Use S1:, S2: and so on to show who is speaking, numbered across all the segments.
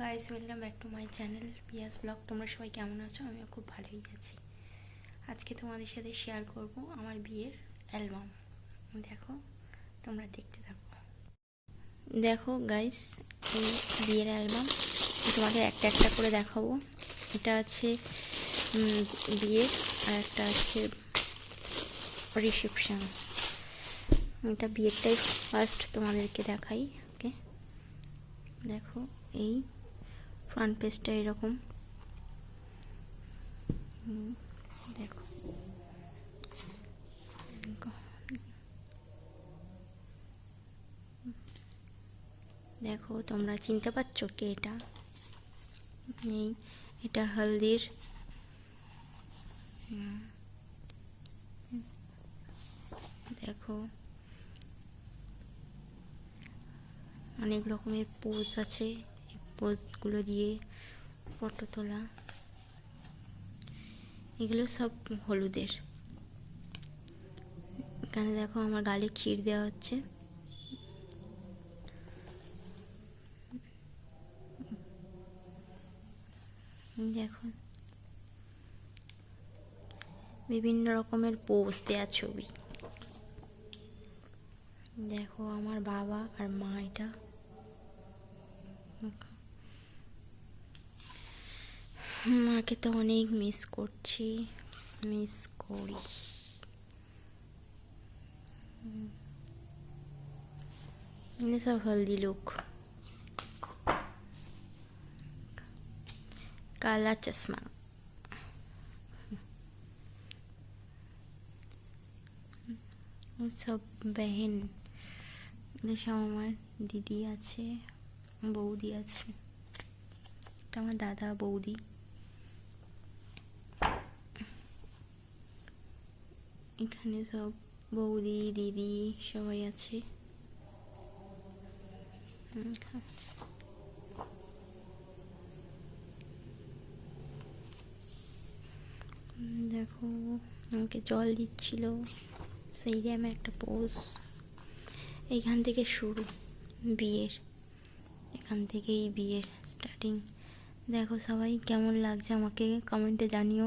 S1: Guys, welcome back to my channel Piyas vlog. তোমরা সবাই কেমন আছো? আমিও খুব ভালোই আছি। আজকে তোমাদের সাথে শেয়ার করব আমার বিয়ের অ্যালবাম। দেখো, তোমরা দেখতে থাকো। দেখো গাইস, এই বিয়ের অ্যালবাম তোমাদের একটা একটা করে দেখাবো। এটা আছে বিয়ের, আর একটা আছে রিসেপশন। এটা বিয়েরটাই ফার্স্ট তোমাদেরকে দেখাই। ওকে, দেখো এই ফ্রন্ট পেজটা এরকম। দেখো দেখো তোমরা চিনতে পারছো কে এটা? এই এটা হলদির। দেখো অনেক রকমের পোজ আছে, এই পোজগুলো দিয়ে ফটো তোলা। এগুলো সব হলুদের। এখানে দেখো আমার গালে ক্ষীর দেওয়া হচ্ছে। দেখো বিভিন্ন রকমের পোজ দেওয়া ছবি। দেখো আমার বাবা আর মা, এটা মাকে তো অনেক মিস করছি, মিস করি। সব হলদি লুক। काला चश्मा। সব बहन, সব আমার দিদি আছে, বৌদি আছে। এটা আমার দাদা বৌদি। এখানে সব বৌদি দিদি সবাই আছে। দেখো আমাকে জল দিচ্ছিল, সেই আমি একটা পোজ। এইখান থেকে শুরু বিয়ের, এখান থেকেই বিয়ের স্টার্টিং। দেখো সবাই কেমন লাগছে আমাকে কমেন্টে জানিও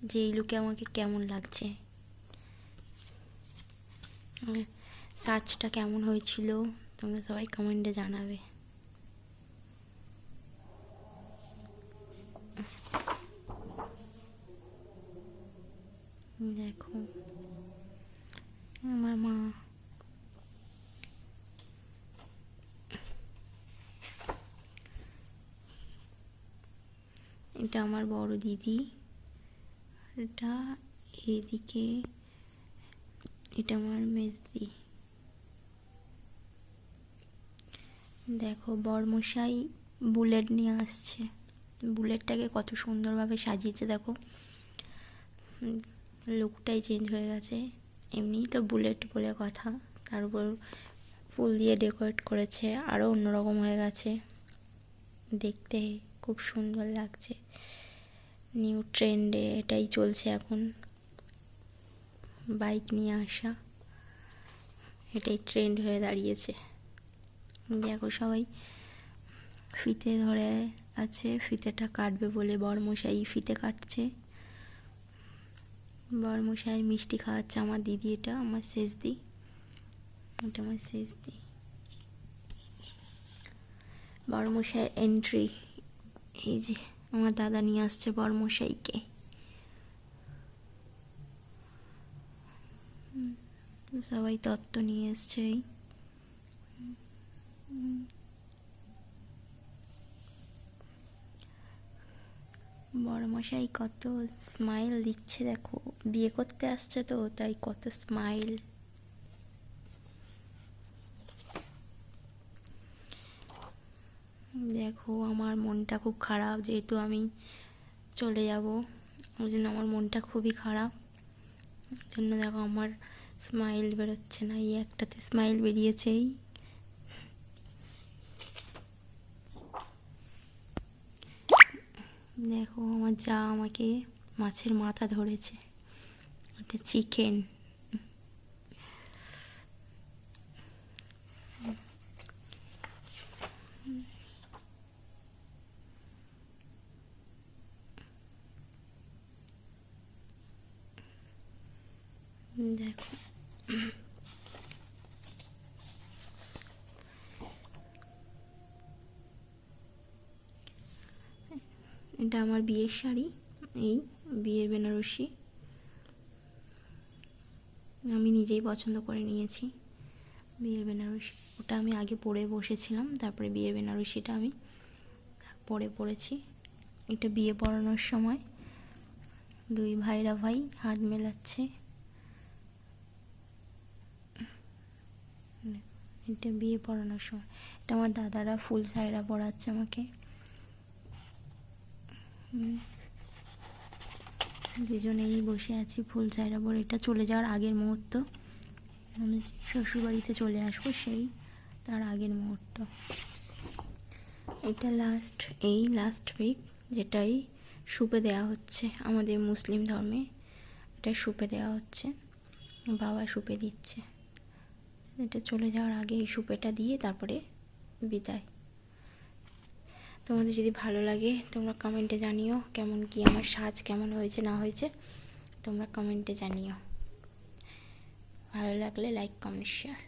S1: যে এই লুকে আমাকে কেমন লাগছে, সাজটা কেমন হয়েছিল তোমরা সবাই কমেন্টে জানাবে। দেখো আমার মা, এটা আমার বড় দিদি, এটা এইদিকে এটা আমার মেজদি। দেখো বরমশাই বুলেট নিয়ে আসছে, বুলেটটাকে কত সুন্দরভাবে সাজিয়েছে। দেখো লুকটাই চেঞ্জ হয়ে গেছে। এমনিই তো বুলেট বলে কথা, তার উপর ফুল দিয়ে ডেকোরেট করেছে, আরও অন্যরকম হয়ে গেছে, দেখতে খুব সুন্দর লাগছে। নিউ ট্রেন্ডে এটাই চলছে এখন, বাইক নিয়ে আসা, এটাই ট্রেন্ড হয়ে দাঁড়িয়েছে। দেখো সবাই ফিতে ধরে আছে, ফিতেটা কাটবে বলে বরমশাই ফিতে কাটছে। বরমশাই মিষ্টি খাওয়াচ্ছে আমার দিদি, এটা আমার শেষদি, এটা আমার শেষদি। বরমশাইয়ের এন্ট্রি, এই যে আমার দাদা নিয়ে আসছে বরমশাইকে। সবাই তত্ত্ব নিয়ে এসছে। বড়মশাই কত স্মাইল দিচ্ছে, দেখো বিয়ে করতে আসছে তো তাই কত স্মাইল। দেখো আমার মনটা খুব খারাপ, যেহেতু আমি চলে যাব ওই জন্য আমার মনটা খুবই খারাপ। জন্য দেখো আমার স্মাইল বেরোচ্ছে না, এই একটাতে স্মাইল বেরিয়েছেই। দেখো আমার যা আমাকে মাছের মাথা ধরেছে, ওটা চিকেন। দেখো এটা আমার বিয়ের শাড়ি, এই বিয়ের বেনারসি আমি নিজেই পছন্দ করে নিয়েছি। বিয়ের বেনারসি ওটা আমি আগে পরে বসেছিলাম, তারপরে বিয়ের বেনারসিটা আমি পরে পরেছি। এটা বিয়ে পড়ানোর সময় দুই ভাইরা ভাই হাত মেলাচ্ছে। এটা বিয়ে পড়ানোর সময়, এটা আমার দাদারা ফুল সাইরা পড়াচ্ছে আমাকে। দুজনেই বসে আছি ফুল সাইরা পরে। এটা চলে যাওয়ার আগের মুহূর্ত, আমি শ্বশুরবাড়িতে চলে আসবো সেই তার আগের মুহূর্ত। এটা লাস্ট উইক, যেটাই সুপে দেওয়া হচ্ছে আমাদের মুসলিম ধর্মে, এটা সুপে দেওয়া হচ্ছে, বাবা সুপে দিচ্ছে। এটা চলে যাওয়ার আগে এই সুপেটা দিয়ে তারপরে বিদায়। তোমাদের যদি ভালো লাগে তোমরা কমেন্টে জানিও কেমন কি আমার সাজ কেমন হয়েছে না হয়েছে, তোমরা কমেন্টে জানিও। ভালো লাগলে লাইক কমেন্ট শেয়ার।